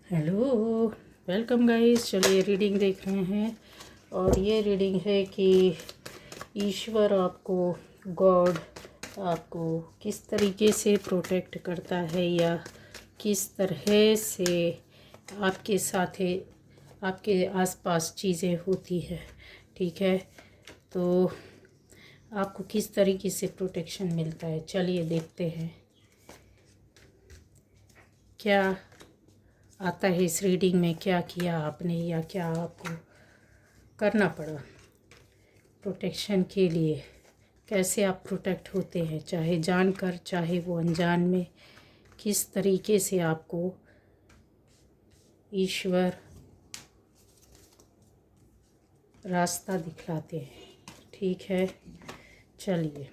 Hello, welcome guys. चलिए reading देख रहे हैं और ये रीडिंग है कि ईश्वर आपको, गॉड आपको किस तरीके से प्रोटेक्ट करता है या किस तरह से आपके साथ आपके आसपास चीज़ें होती है। ठीक है, तो आपको किस तरीके से प्रोटेक्शन मिलता है। चलिए देखते हैं क्या आता है इस रीडिंग में, क्या किया आपने या क्या आपको करना पड़ा प्रोटेक्शन के लिए, कैसे आप प्रोटेक्ट होते हैं, चाहे जानकर चाहे वो अनजान में, किस तरीके से आपको ईश्वर रास्ता दिखलाते हैं। ठीक है, चलिए।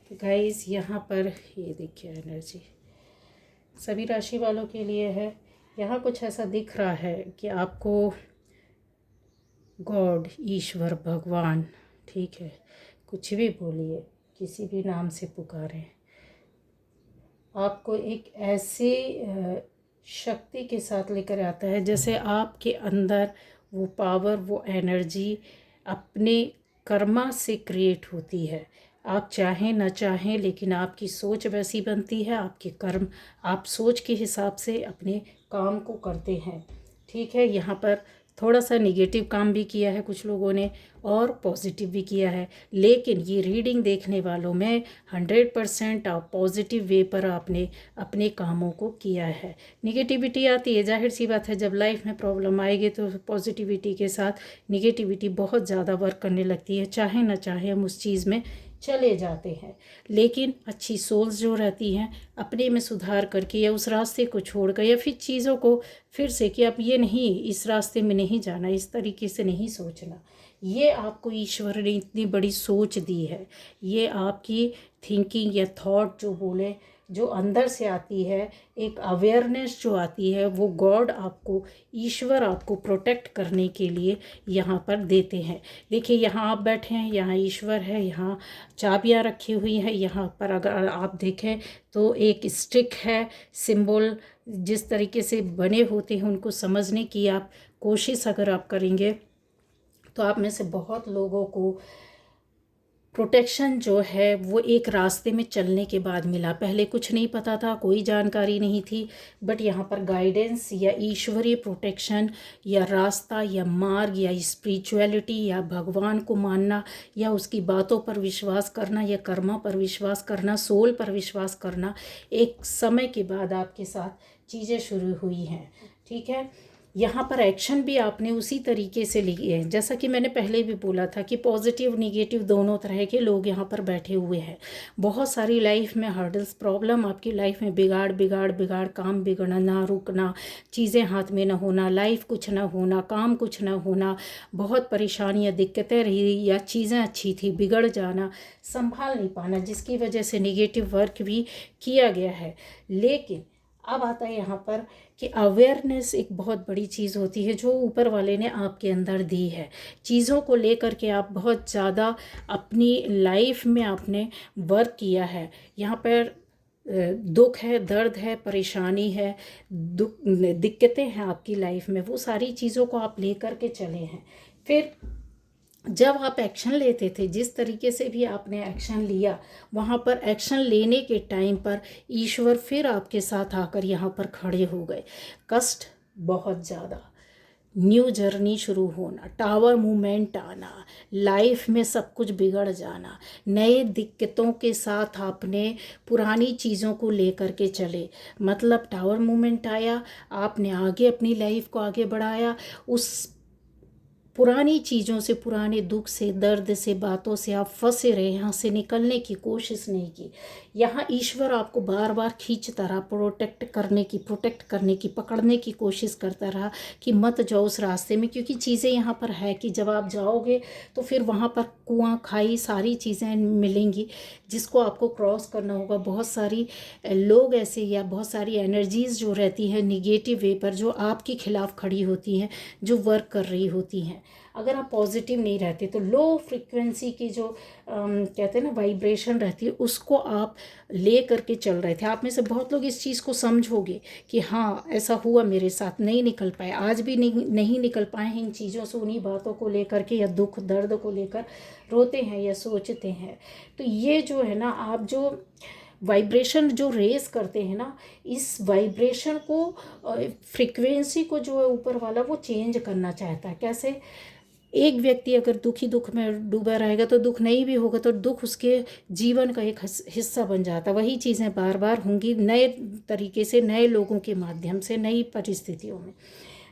तो गाइस यहाँ पर ये देखिए एनर्जी सभी राशि वालों के लिए है। यहाँ कुछ ऐसा दिख रहा है कि आपको गॉड, ईश्वर, भगवान, ठीक है, कुछ भी बोलिए, किसी भी नाम से पुकारें, आपको एक ऐसी शक्ति के साथ लेकर आता है जैसे आपके अंदर वो पावर, वो एनर्जी अपने कर्मा से क्रिएट होती है। आप चाहें न चाहें, लेकिन आपकी सोच वैसी बनती है, आपके कर्म, आप सोच के हिसाब से अपने काम को करते हैं। ठीक है, यहाँ पर थोड़ा सा निगेटिव काम भी किया है कुछ लोगों ने और पॉजिटिव भी किया है, लेकिन ये रीडिंग देखने वालों में 100% आप पॉजिटिव वे पर आपने अपने कामों को किया है। निगेटिविटी आती है, जाहिर सी बात है, जब लाइफ में प्रॉब्लम आएगी तो पॉजिटिविटी के साथ निगेटिविटी बहुत ज़्यादा वर्क करने लगती है। चाहे ना चाहे हम उस चीज़ में चले जाते हैं, लेकिन अच्छी सोल्स जो रहती हैं अपने में सुधार करके या उस रास्ते को छोड़कर या फिर चीज़ों को फिर से कि अब ये नहीं, इस रास्ते में नहीं जाना, इस तरीके से नहीं सोचना, ये आपको ईश्वर ने इतनी बड़ी सोच दी है। ये आपकी थिंकिंग या थॉट जो बोले, जो अंदर से आती है, एक अवेयरनेस जो आती है, वो गॉड आपको, ईश्वर आपको प्रोटेक्ट करने के लिए यहाँ पर देते हैं। देखिए यहाँ आप बैठे हैं, यहाँ ईश्वर है, यहाँ चाबियाँ रखी हुई हैं, यहाँ पर अगर आप देखें तो एक स्टिक है, सिंबल जिस तरीके से बने होते हैं उनको समझने की आप कोशिश अगर आप करेंगे तो आप में से बहुत लोगों को प्रोटेक्शन जो है वो एक रास्ते में चलने के बाद मिला। पहले कुछ नहीं पता था, कोई जानकारी नहीं थी, बट यहाँ पर गाइडेंस या ईश्वरीय प्रोटेक्शन या रास्ता या मार्ग या स्पिरिचुअलिटी या भगवान को मानना या उसकी बातों पर विश्वास करना या कर्मा पर विश्वास करना, सोल पर विश्वास करना, एक समय के बाद आपके साथ चीज़ें शुरू हुई हैं। ठीक है, यहाँ पर एक्शन भी आपने उसी तरीके से लिए हैं, जैसा कि मैंने पहले भी बोला था कि पॉजिटिव निगेटिव दोनों तरह के लोग यहाँ पर बैठे हुए हैं। बहुत सारी लाइफ में हर्डल्स, प्रॉब्लम आपकी लाइफ में बिगाड़ बिगाड़ बिगाड़, काम बिगड़ना, ना रुकना, चीज़ें हाथ में ना होना, लाइफ कुछ ना होना, काम कुछ ना होना, बहुत परेशानियाँ, दिक्कतें रही या चीज़ें अच्छी थी बिगड़ जाना, संभाल नहीं पाना, जिसकी वजह से निगेटिव वर्क भी किया गया है। लेकिन अब आता है यहाँ पर कि अवेयरनेस एक बहुत बड़ी चीज़ होती है जो ऊपर वाले ने आपके अंदर दी है। चीज़ों को लेकर के आप बहुत ज़्यादा अपनी लाइफ में आपने वर्क किया है। यहाँ पर दुख है, दर्द है, परेशानी है, दुख, दिक्कतें हैं आपकी लाइफ में, वो सारी चीज़ों को आप लेकर के चले हैं। फिर जब आप एक्शन लेते थे, जिस तरीके से भी आपने एक्शन लिया, वहाँ पर एक्शन लेने के टाइम पर ईश्वर फिर आपके साथ आकर यहाँ पर खड़े हो गए। कष्ट बहुत ज़्यादा, न्यू जर्नी शुरू होना, टावर मूवमेंट आना, लाइफ में सब कुछ बिगड़ जाना, नए दिक्कतों के साथ आपने पुरानी चीज़ों को लेकर के चले, मतलब टावर मूवमेंट आया, आपने आगे अपनी लाइफ को आगे बढ़ाया, उस पुरानी चीज़ों से, पुराने दुख से, दर्द से, बातों से आप फंसे रहे, यहाँ से निकलने की कोशिश नहीं की। यहाँ ईश्वर आपको बार बार खींचता रहा, प्रोटेक्ट करने की, पकड़ने की कोशिश करता रहा कि मत जाओ उस रास्ते में, क्योंकि चीज़ें यहाँ पर है कि जब आप जाओगे तो फिर वहाँ पर कुआं, खाई, सारी चीज़ें मिलेंगी जिसको आपको क्रॉस करना होगा। बहुत सारी लोग ऐसे या बहुत सारी एनर्जीज़ जो रहती हैं निगेटिव वे पर, जो आपके खिलाफ खड़ी होती हैं, जो वर्क कर रही होती हैं, अगर आप पॉजिटिव नहीं रहते तो लो फ्रिक्वेंसी की जो कहते हैं ना वाइब्रेशन रहती है, उसको आप ले करके चल रहे थे। आप में से बहुत लोग इस चीज़ को समझोगे कि हाँ ऐसा हुआ मेरे साथ, नहीं निकल पाए, आज भी नहीं निकल पाए हैं इन चीज़ों से, उन्हीं बातों को लेकर के या दुख दर्द को लेकर रोते हैं या सोचते हैं। तो ये जो है ना, आप जो वाइब्रेशन जो रेस करते हैं ना, इस वाइब्रेशन को फ्रीक्वेंसी को जो है ऊपर वाला वो चेंज करना चाहता है। कैसे? एक व्यक्ति अगर दुख में डूबा रहेगा तो दुख नहीं भी होगा तो दुख उसके जीवन का एक हिस्सा बन जाता है। वही चीज़ें बार बार होंगी नए तरीके से, नए लोगों के माध्यम से, नई परिस्थितियों में।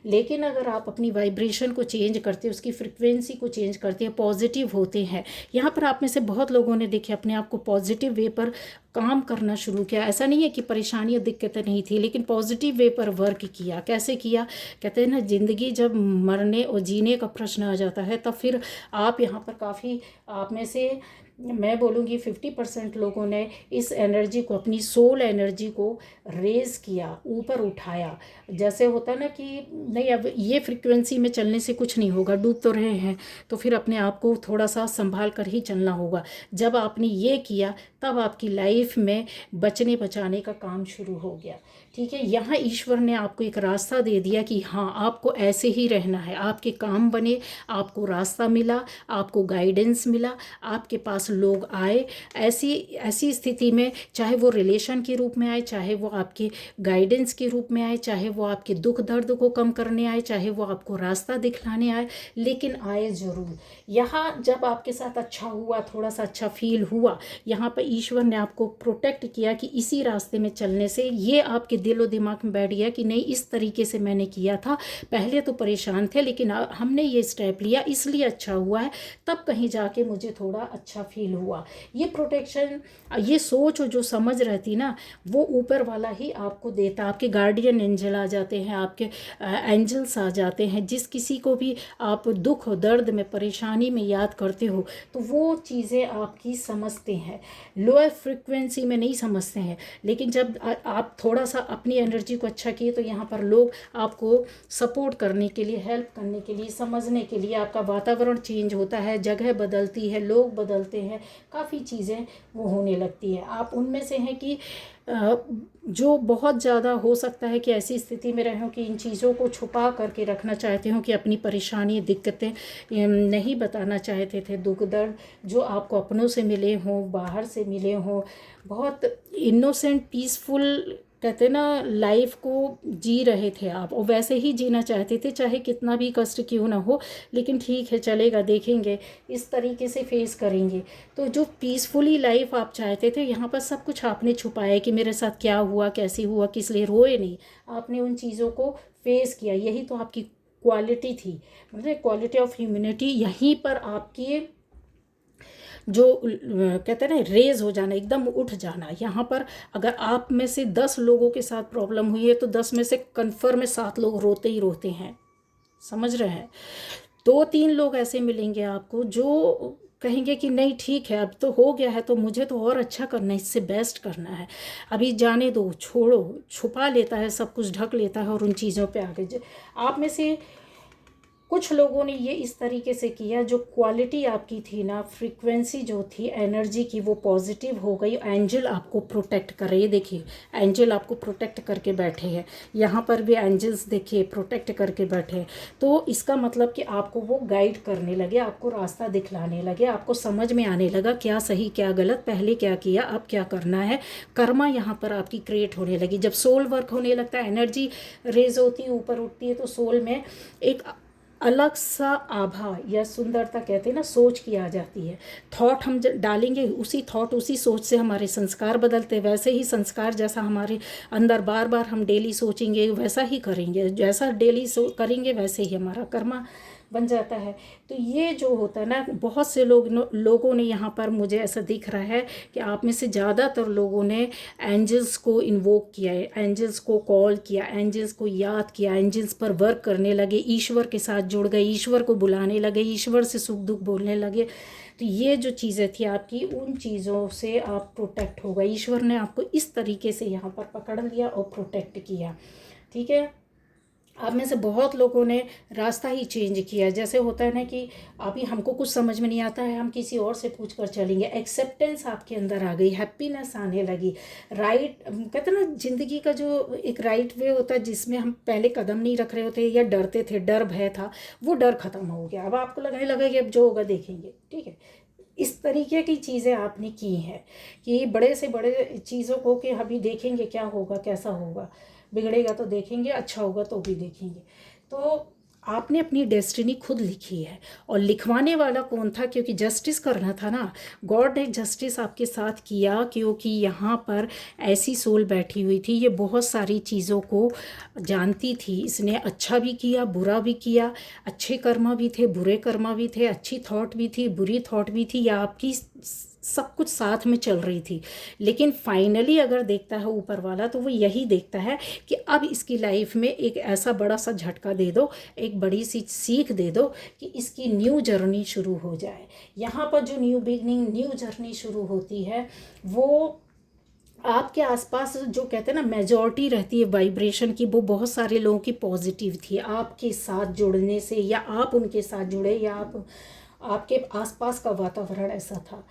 लेकिन अगर आप अपनी वाइब्रेशन को चेंज करते हैं, उसकी फ्रिक्वेंसी को चेंज करते हैं, पॉजिटिव होते हैं। यहाँ पर आप में से बहुत लोगों ने देखे अपने आप को पॉजिटिव वे पर काम करना शुरू किया। ऐसा नहीं है कि परेशानी और दिक्कतें नहीं थी, लेकिन पॉजिटिव वे पर वर्क किया। कैसे किया? कहते हैं ना, ज़िंदगी जब मरने और जीने का प्रश्न आ जाता है तब फिर आप यहाँ पर काफ़ी, आप में से मैं बोलूँगी 50% लोगों ने इस एनर्जी को, अपनी सोल एनर्जी को रेज़ किया, ऊपर उठाया। जैसे होता है ना कि नहीं अब ये फ्रिक्वेंसी में चलने से कुछ नहीं होगा, डूब तो रहे हैं, तो फिर अपने आप को थोड़ा सा संभाल कर ही चलना होगा। जब आपने ये किया तब आपकी लाइफ में बचने बचाने का काम शुरू हो गया। ठीक है, यहाँ ईश्वर ने आपको एक रास्ता दे दिया कि हाँ आपको ऐसे ही रहना है, आपके काम बने, आपको रास्ता मिला, आपको गाइडेंस मिला, आपके पास लोग आए। ऐसी ऐसी स्थिति में, चाहे वो रिलेशन के रूप में आए, चाहे वो आपके गाइडेंस के रूप में आए, चाहे वो आपके दुख दर्द को कम करने आए, चाहे वो आपको रास्ता दिखलाने आए, लेकिन आए ज़रूर। यहाँ जब आपके साथ अच्छा हुआ, थोड़ा सा अच्छा फील हुआ, यहाँ पर ईश्वर ने आपको प्रोटेक्ट किया कि इसी रास्ते में चलने से ये आपके दिल और दिमाग में बैठ गया कि नहीं इस तरीके से मैंने किया था, पहले तो परेशान थे लेकिन हमने ये स्टेप लिया इसलिए अच्छा हुआ है, तब कहीं जाके मुझे थोड़ा अच्छा फील हुआ। ये प्रोटेक्शन, ये सोच और जो समझ रहती ना, वो ऊपर वाला ही आपको देता। आपके गार्डियन एंजल आ जाते हैं, आपके एंजल्स आ जाते हैं। जिस किसी को भी आप दुख और दर्द में, परेशानी में याद करते हो तो वो चीज़ें आपकी समझते हैं। लोअर फ्रिक्वेंसी में नहीं समझते हैं, लेकिन जब आप थोड़ा सा अपनी एनर्जी को अच्छा किए तो यहाँ पर लोग आपको सपोर्ट करने के लिए, हेल्प करने के लिए, समझने के लिए, आपका वातावरण चेंज होता है, जगह बदलती है, लोग बदलते हैं, काफ़ी चीज़ें वो होने लगती है। आप उनमें से हैं कि जो बहुत ज़्यादा हो सकता है कि ऐसी स्थिति में रहे हो कि इन चीज़ों को छुपा करके रखना चाहते हो, कि अपनी परेशानी दिक्कतें नहीं बताना चाहते थे, दुख दर्द जो आपको अपनों से मिले हों, बाहर से मिले हों, बहुत इनोसेंट पीसफुल कहते ना लाइफ को जी रहे थे आप, और वैसे ही जीना चाहते थे, चाहे कितना भी कष्ट क्यों ना हो, लेकिन ठीक है चलेगा, देखेंगे, इस तरीके से फेस करेंगे। तो जो पीसफुली लाइफ आप चाहते थे, यहाँ पर सब कुछ आपने छुपाया कि मेरे साथ क्या हुआ, कैसे हुआ, किस लिए रोए नहीं, आपने उन चीज़ों को फेस किया। यही तो आपकी क्वालिटी थी, मतलब क्वालिटी ऑफ ह्यूमैनिटी। यहीं पर आपकी जो कहते हैं ना रेज हो जाना, एकदम उठ जाना। यहाँ पर अगर आप में से 10 लोगों के साथ प्रॉब्लम हुई है तो 10 में से कन्फर्म में 7 लोग रोते ही रोते हैं, समझ रहे हैं। 2-3 लोग ऐसे मिलेंगे आपको जो कहेंगे कि नहीं ठीक है अब तो हो गया है, तो मुझे तो और अच्छा करना है, इससे बेस्ट करना है, अभी जाने दो, छोड़ो। छुपा लेता है, सब कुछ ढक लेता है और उन चीज़ों पे आगे आप में से कुछ लोगों ने ये इस तरीके से किया, जो क्वालिटी आपकी थी ना, फ्रीक्वेंसी जो थी एनर्जी की, वो पॉजिटिव हो गई। एंजल आपको प्रोटेक्ट कर रहे हैं, देखिए एंजल आपको प्रोटेक्ट करके बैठे हैं, यहाँ पर भी एंजल्स देखिए प्रोटेक्ट करके बैठे हैं। तो इसका मतलब कि आपको वो गाइड करने लगे, आपको रास्ता दिखलाने लगे, आपको समझ में आने लगा क्या सही क्या गलत, पहले क्या किया अब क्या करना है। कर्मा यहाँ पर आपकी क्रिएट होने लगी। जब सोल वर्क होने लगता है, एनर्जी रेज होती है, ऊपर उठती है, तो सोल में एक अलग सा आभा या सुंदरता कहते हैं ना, सोच की आ जाती है। थॉट हम डालेंगे, उसी थॉट उसी सोच से हमारे संस्कार बदलते हैं। वैसे ही संस्कार जैसा हमारे अंदर बार बार हम डेली सोचेंगे वैसा ही करेंगे, जैसा डेली करेंगे वैसे ही हमारा कर्मा बन जाता है। तो ये जो होता है ना, बहुत से लोगों ने यहाँ पर मुझे ऐसा दिख रहा है कि आप में से ज़्यादातर लोगों ने एंजल्स को इन्वोक किया है, एंजल्स को कॉल किया, एंजल्स को याद किया, एंजल्स पर वर्क करने लगे, ईश्वर के साथ जुड़ गए, ईश्वर को बुलाने लगे, ईश्वर से सुख दुख बोलने लगे। तो ये जो चीज़ें थी आपकी, उन चीज़ों से आप प्रोटेक्ट हो गए। ईश्वर ने आपको इस तरीके से यहाँ पर पकड़ लिया और प्रोटेक्ट किया। ठीक है, आप में से बहुत लोगों ने रास्ता ही चेंज किया। जैसे होता है ना कि अभी हमको कुछ समझ में नहीं आता है, हम किसी और से पूछ कर चलेंगे, एक्सेप्टेंस आपके अंदर आ गई, हैप्पीनेस आने लगी। राइट, कहते हैं ना ज़िंदगी का जो एक राइट वे होता है जिसमें हम पहले कदम नहीं रख रहे होते या डरते थे, डर भय था, वो डर ख़त्म हो गया। अब आपको लगने लगा कि अब जो होगा देखेंगे, ठीक है। इस तरीके की चीज़ें आपने की हैं कि बड़े से बड़े चीज़ों को कि अभी देखेंगे क्या होगा, कैसा होगा, बिगड़ेगा तो देखेंगे, अच्छा होगा तो भी देखेंगे। तो आपने अपनी डेस्टिनी खुद लिखी है। और लिखवाने वाला कौन था? क्योंकि जस्टिस करना था ना, गॉड ने जस्टिस आपके साथ किया, क्योंकि यहाँ पर ऐसी सोल बैठी हुई थी, ये बहुत सारी चीज़ों को जानती थी। इसने अच्छा भी किया, बुरा भी किया, अच्छे कर्मा भी थे, बुरे कर्मा भी थे, अच्छी थॉट भी थी, बुरी थॉट भी थी, या आपकी सब कुछ साथ में चल रही थी। लेकिन फाइनली अगर देखता है ऊपर वाला, तो वो यही देखता है कि अब इसकी लाइफ में एक ऐसा बड़ा सा झटका दे दो, एक बड़ी सी सीख दे दो कि इसकी न्यू जर्नी शुरू हो जाए। यहाँ पर जो न्यू बिगनिंग, न्यू जर्नी शुरू होती है, वो आपके आसपास जो कहते हैं ना मेजॉरिटी रहती है वाइब्रेशन की, वो बहुत सारे लोगों की पॉजिटिव थी। आपके साथ जुड़ने से, या आप उनके साथ जुड़े, या आपके आसपास का वातावरण ऐसा था।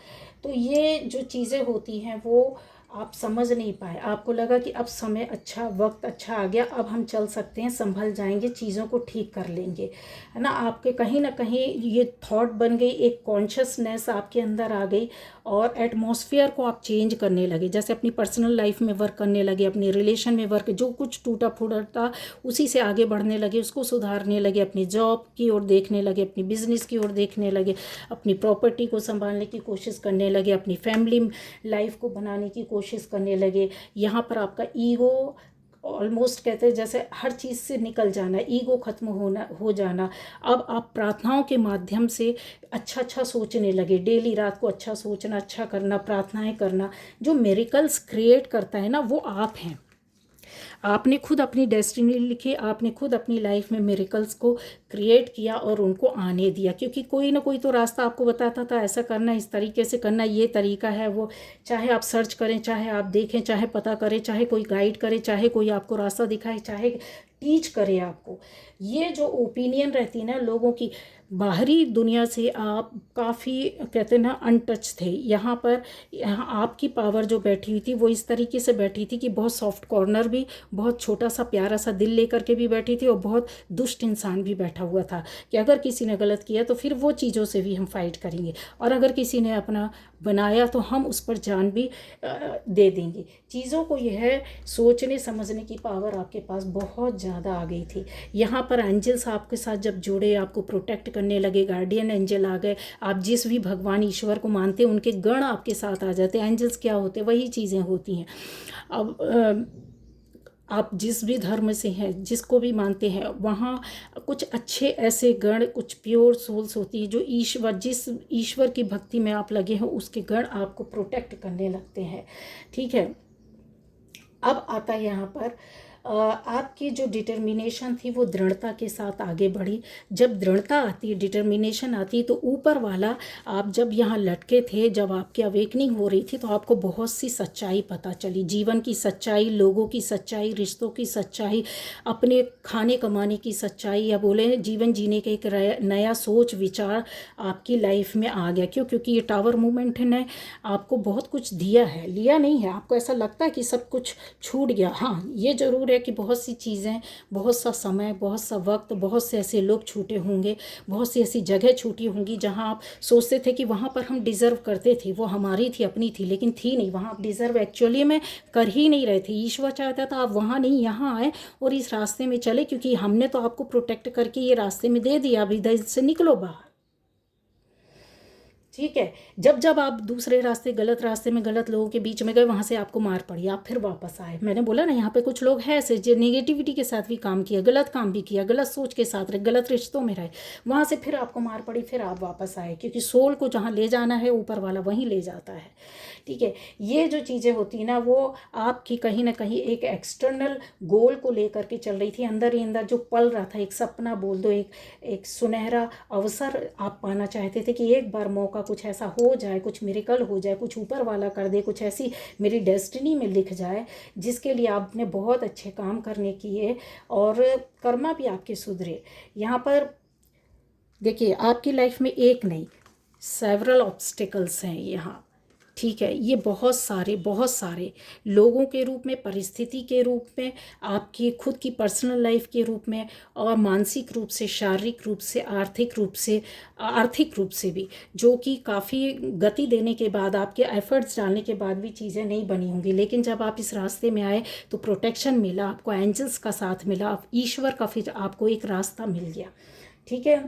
तो ये जो चीज़ें होती हैं वो आप समझ नहीं पाए। आपको लगा कि अब समय अच्छा, वक्त अच्छा आ गया, अब हम चल सकते हैं, संभल जाएंगे, चीज़ों को ठीक कर लेंगे, है ना। आपके कहीं ना कहीं ये थॉट बन गई, एक कॉन्शियसनेस आपके अंदर आ गई, और एटमॉस्फेयर को आप चेंज करने लगे। जैसे अपनी पर्सनल लाइफ में वर्क करने लगे, अपने रिलेशन में वर्क, जो कुछ टूटा फूटा था उसी से आगे बढ़ने लगे, उसको सुधारने लगे, अपनी जॉब की ओर देखने लगे, अपनी बिजनेस की ओर देखने लगे, अपनी प्रॉपर्टी को संभालने की कोशिश करने लगे, अपनी फैमिली लाइफ को बनाने की कोशिश करने लगे। यहाँ पर आपका ईगो ऑलमोस्ट, कहते हैं जैसे हर चीज़ से निकल जाना, ईगो खत्म होना, हो जाना। अब आप प्रार्थनाओं के माध्यम से अच्छा अच्छा सोचने लगे, डेली रात को अच्छा सोचना, अच्छा करना, प्रार्थनाएं करना। जो मेरिकल्स क्रिएट करता है ना, वो आप हैं। आपने खुद अपनी डेस्टिनी लिखी, आपने खुद अपनी लाइफ में मिरेकल्स को क्रिएट किया और उनको आने दिया, क्योंकि कोई ना कोई तो रास्ता आपको बताता था, ऐसा करना, इस तरीके से करना, ये तरीका है वो। चाहे आप सर्च करें, चाहे आप देखें, चाहे पता करें, चाहे कोई गाइड करे, चाहे कोई आपको रास्ता दिखाए, चाहे टीच करे आपको। ये जो ओपिनियन रहती है ना लोगों की, बाहरी दुनिया से आप काफ़ी, कहते हैं ना, अनटच थे। यहाँ आपकी पावर जो बैठी हुई थी वो इस तरीके से बैठी थी कि बहुत सॉफ्ट कॉर्नर भी, बहुत छोटा सा प्यारा सा दिल लेकर के भी बैठी थी, और बहुत दुष्ट इंसान भी बैठा हुआ था कि अगर किसी ने गलत किया तो फिर वो चीज़ों से भी हम फाइट करेंगे, और अगर किसी ने अपना बनाया तो हम उस पर जान भी दे देंगे। चीज़ों को यह सोचने समझने की पावर आपके पास बहुत ज़्यादा आ गई थी। यहाँ पर एंजल्स आपके साथ जब जुड़े, आपको प्रोटेक्ट करने लगे, गार्डियन एंजल आ गए। आप जिस भी भगवान ईश्वर को मानते हैं उनके गण आपके साथ आ जाते हैं। एंजल्स क्या होते हैं? वही चीज़ें होती हैं। अब आप जिस भी धर्म से हैं, जिसको भी मानते हैं, वहाँ कुछ अच्छे ऐसे गण, कुछ प्योर सोल्स होती है जो जिस ईश्वर की भक्ति में आप लगे हो, उसके गण आपको प्रोटेक्ट करने लगते हैं, ठीक है। अब आता है यहाँ पर आपकी जो डिटर्मिनेशन थी वो दृढ़ता के साथ आगे बढ़ी। जब दृढ़ता आती है, डिटर्मिनेशन आती है, तो ऊपर वाला, आप जब यहाँ लटके थे, जब आपकी अवेकनिंग हो रही थी, तो आपको बहुत सी सच्चाई पता चली, जीवन की सच्चाई, लोगों की सच्चाई, रिश्तों की सच्चाई, अपने खाने कमाने की सच्चाई, या बोले जीवन जीने का एक नया सोच विचार आपकी लाइफ में आ गया। क्यों? क्योंकि ये टावर मूवमेंट ने आपको बहुत कुछ दिया है, लिया नहीं है। आपको ऐसा लगता है कि सब कुछ छूट गया। हाँ, ये ज़रूर है कि बहुत सी चीज़ें, बहुत सा समय, बहुत सा वक्त, बहुत से ऐसे लोग छूटे होंगे, बहुत सी ऐसी जगह छूटी होंगी जहाँ आप सोचते थे कि वहाँ पर हम डिज़र्व करते थे, वो हमारी थी, अपनी थी, लेकिन थी नहीं। वहाँ आप डिज़र्व एक्चुअली में कर ही नहीं रहे थे। ईश्वर चाहता था आप वहाँ नहीं, यहाँ आए और इस रास्ते में चले, क्योंकि हमने तो आपको प्रोटेक्ट करके ये रास्ते में दे दिया, अब इधर से निकलो बाहर, ठीक है। जब जब आप दूसरे रास्ते, गलत रास्ते में, गलत लोगों के बीच में गए, वहाँ से आपको मार पड़ी, आप फिर वापस आए। मैंने बोला ना, यहाँ पे कुछ लोग हैं ऐसे जो नेगेटिविटी के साथ भी काम किया, गलत काम भी किया, गलत सोच के साथ रहे, गलत रिश्तों में रहे, वहाँ से फिर आपको मार पड़ी, फिर आप वापस आए, क्योंकि सोल को जहाँ ले जाना है ऊपर वाला वहीं ले जाता है, ठीक है। ये जो चीज़ें होती हैं ना, वो आपकी कहीं ना कहीं एक एक्सटर्नल गोल को लेकर के चल रही थी। अंदर ही अंदर जो पल रहा था, एक सपना बोल दो, एक एक सुनहरा अवसर आप पाना चाहते थे कि एक बार मौका कुछ ऐसा हो जाए, कुछ मिरेकल हो जाए, कुछ ऊपर वाला कर दे, कुछ ऐसी मेरी डेस्टिनी में लिख जाए जिसके लिए आपने बहुत अच्छे काम करने किए और कर्मा भी आपके सुधरे। यहाँ पर देखिए, आपकी लाइफ में एक नहीं, सेवरल ऑब्स्टिकल्स हैं यहाँ, ठीक है। ये बहुत सारे लोगों के रूप में, परिस्थिति के रूप में, आपकी खुद की पर्सनल लाइफ के रूप में, और मानसिक रूप से, शारीरिक रूप से, आर्थिक रूप से भी, जो कि काफ़ी गति देने के बाद, आपके एफर्ट्स डालने के बाद भी चीज़ें नहीं बनी होंगी। लेकिन जब आप इस रास्ते में आए तो प्रोटेक्शन मिला आपको, एंजल्स का साथ मिला, ईश्वर का फिर आपको एक रास्ता मिल गया, ठीक है।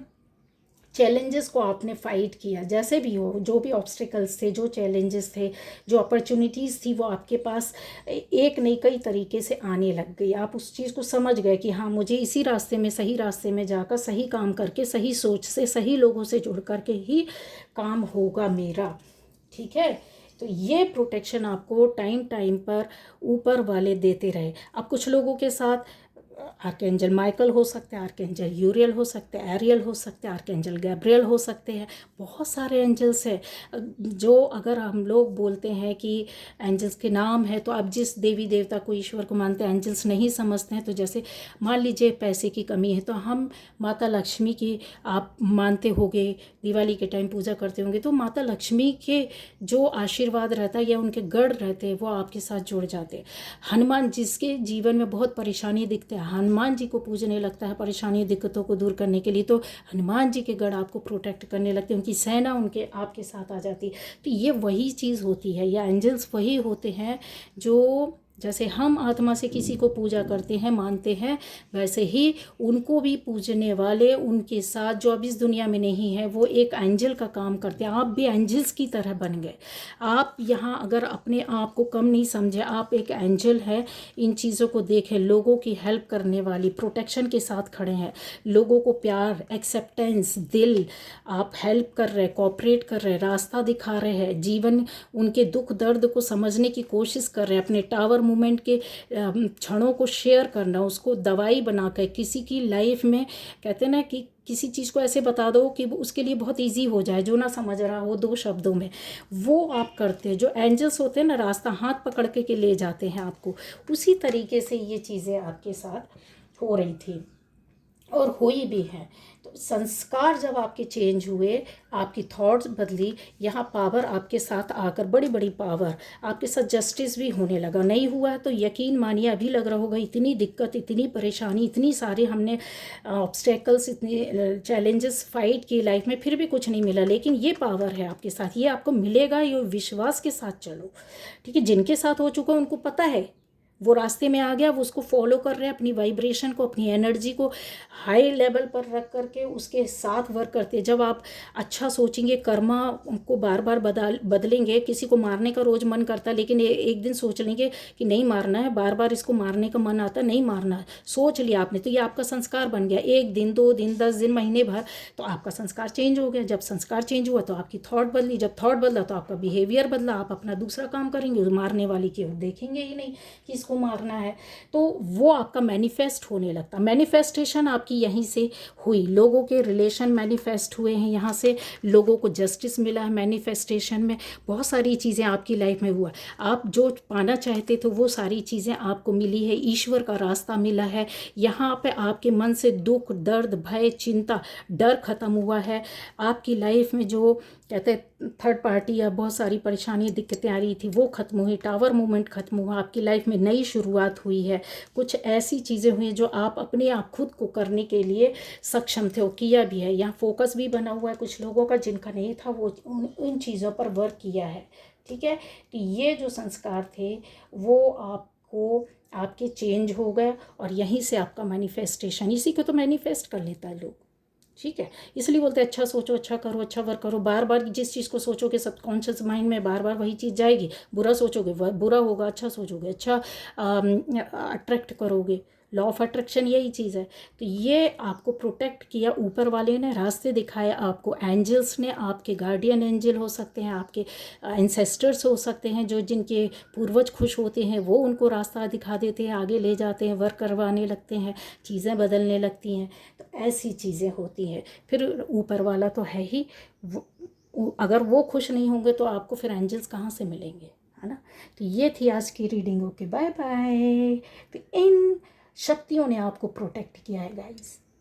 चैलेंजेस को आपने फाइट किया, जैसे भी हो, जो भी ऑब्स्टिकल्स थे, जो चैलेंजेस थे, जो अपॉर्चुनिटीज़ थी, वो आपके पास एक नहीं कई तरीके से आने लग गई। आप उस चीज़ को समझ गए कि हाँ, मुझे इसी रास्ते में, सही रास्ते में जाकर, सही काम करके, सही सोच से, सही लोगों से जुड़ करके ही काम होगा मेरा, ठीक है। तो ये प्रोटेक्शन आपको टाइम टाइम पर ऊपर वाले देते रहे। अब कुछ लोगों के साथ आर्कएंजल माइकल हो सकते हैं, आर्कएंजल यूरियल हो सकते हैं, एरियल हो सकते हैं, आर्कएंजल गैब्रियल हो सकते हैं। बहुत सारे एंजल्स हैं जो, अगर हम लोग बोलते हैं कि एंजल्स के नाम है, तो आप जिस देवी देवता को, ईश्वर को मानते हैं, एंजल्स नहीं समझते हैं। तो जैसे मान लीजिए पैसे की कमी है, तो हम माता लक्ष्मी की आप मानते होंगे, दिवाली के टाइम पूजा करते होंगे, तो माता लक्ष्मी के जो आशीर्वाद रहता है या उनके गढ़ रहते हैं वो आपके साथ जुड़ जाते हैं। हनुमान, जिसके जीवन में बहुत परेशानी दिखते हैं, हनुमान जी को पूजने लगता है परेशानी दिक्कतों को दूर करने के लिए, तो हनुमान जी के गढ़ आपको प्रोटेक्ट करने लगते हैं, उनकी सेना उनके आपके साथ आ जाती है। तो ये वही चीज़ होती है, या एंजल्स वही होते हैं जो, जैसे हम आत्मा से किसी को पूजा करते हैं, मानते हैं, वैसे ही उनको भी पूजने वाले, उनके साथ जो अब इस दुनिया में नहीं है, वो एक एंजल का काम करते हैं। आप भी एंजल्स की तरह बन गए। आप यहाँ अगर अपने आप को कम नहीं समझे, आप एक एंजल है। इन चीज़ों को देखें, लोगों की हेल्प करने वाली, प्रोटेक्शन के साथ खड़े हैं, लोगों को प्यार, एक्सेप्टेंस, दिल, आप हेल्प कर रहे, कोऑपरेट कर रहे, रास्ता दिखा रहे हैं, जीवन, उनके दुख दर्द को समझने की कोशिश कर रहे हैं, अपने टावर मूवमेंट के क्षणों को शेयर करना, उसको दवाई बनाकर किसी की लाइफ में, कहते हैं ना कि किसी चीज़ को ऐसे बता दो कि वो उसके लिए बहुत इजी हो जाए, जो ना समझ रहा हो 2 शब्दों में, वो आप करते हैं। जो एंजल्स होते हैं ना, रास्ता हाथ पकड़ के ले जाते हैं आपको, उसी तरीके से ये चीज़ें आपके साथ हो रही थी और हुई भी हैं। तो संस्कार जब आपके चेंज हुए, आपकी थॉट्स बदली, यहाँ पावर आपके साथ आकर, बड़ी बड़ी पावर आपके साथ, जस्टिस भी होने लगा। नहीं हुआ है तो यकीन मानिए अभी लग रहा होगा इतनी दिक्कत, इतनी परेशानी, इतनी सारी हमने ऑब्स्टेकल्स, इतने चैलेंजेस फाइट की लाइफ में, फिर भी कुछ नहीं मिला। लेकिन ये पावर है आपके साथ, ये आपको मिलेगा, ये विश्वास के साथ चलो, ठीक है। जिनके साथ हो चुका उनको पता है, वो रास्ते में आ गया, वो उसको फॉलो कर रहे हैं, अपनी वाइब्रेशन को, अपनी एनर्जी को हाई लेवल पर रख करके उसके साथ वर्क करते हैं। जब आप अच्छा सोचेंगे, कर्मा को बार बार बदलेंगे। किसी को मारने का रोज़ मन करता है, लेकिन एक दिन सोच लेंगे कि नहीं मारना है, बार बार इसको मारने का मन आता, नहीं मारना है, सोच लिया आपने, तो ये आपका संस्कार बन गया। 1 दिन, 2 दिन, 10 दिन, महीने भर, तो आपका संस्कार चेंज हो गया। जब संस्कार चेंज हुआ तो आपकी थॉट बदली, जब थॉट बदला तो आपका बिहेवियर बदला, आप अपना दूसरा काम करेंगे, मारने वाली की ओर देखेंगे ही नहीं कि को मारना है। तो वो आपका मैनिफेस्ट होने लगता। मैनिफेस्टेशन आपकी यहीं से हुई, लोगों के रिलेशन मैनिफेस्ट हुए हैं, यहाँ से लोगों को जस्टिस मिला है मैनिफेस्टेशन में। बहुत सारी चीज़ें आपकी लाइफ में हुआ, आप जो पाना चाहते थे वो सारी चीज़ें आपको मिली है, ईश्वर का रास्ता मिला है। यहाँ पे आपके मन से दुख, दर्द, भय, चिंता, डर खत्म हुआ है। आपकी लाइफ में जो कहते हैं थर्ड पार्टी या बहुत सारी परेशानी, दिक्कतें आ रही थी, वो खत्म हुई, टावर मूवमेंट खत्म हुआ, आपकी लाइफ में नई शुरुआत हुई है। कुछ ऐसी चीज़ें हुई जो आप अपने आप खुद को करने के लिए सक्षम थे, वो किया भी है। यहाँ फोकस भी बना हुआ है कुछ लोगों का, जिनका नहीं था, वो उन चीज़ों पर वर्क किया है, ठीक है। तो ये जो संस्कार थे वो आपको, आपके चेंज हो गए, और यहीं से आपका मैनिफेस्टेशन, इसी को तो मैनिफेस्ट कर लेता है लोग, ठीक है। इसलिए बोलते हैं अच्छा सोचो, अच्छा करो, अच्छा वर्क करो। बार बार जिस चीज़ को सोचोगे सबकॉन्शियस माइंड में बार बार वही चीज़ जाएगी। बुरा सोचोगे वह बुरा होगा, अच्छा सोचोगे अच्छा अट्रैक्ट करोगे। लॉ ऑफ अट्रैक्शन यही चीज़ है। तो ये आपको प्रोटेक्ट किया ऊपर वाले ने, रास्ते दिखाए आपको, एंजल्स ने, आपके गार्डियन एंजल हो सकते हैं, आपके एंसेस्टर्स हो सकते हैं, जो जिनके पूर्वज खुश होते हैं वो उनको रास्ता दिखा देते हैं, आगे ले जाते हैं, वर्क करवाने लगते हैं, चीज़ें बदलने लगती हैं। तो ऐसी चीज़ें होती हैं। फिर ऊपर वाला तो है ही, अगर वो खुश नहीं होंगे तो आपको फिर एंजल्स कहाँ से मिलेंगे, है ना। तो ये थी आज की रीडिंग। Okay bye bye. इन शक्तियों ने आपको प्रोटेक्ट किया है गाइस।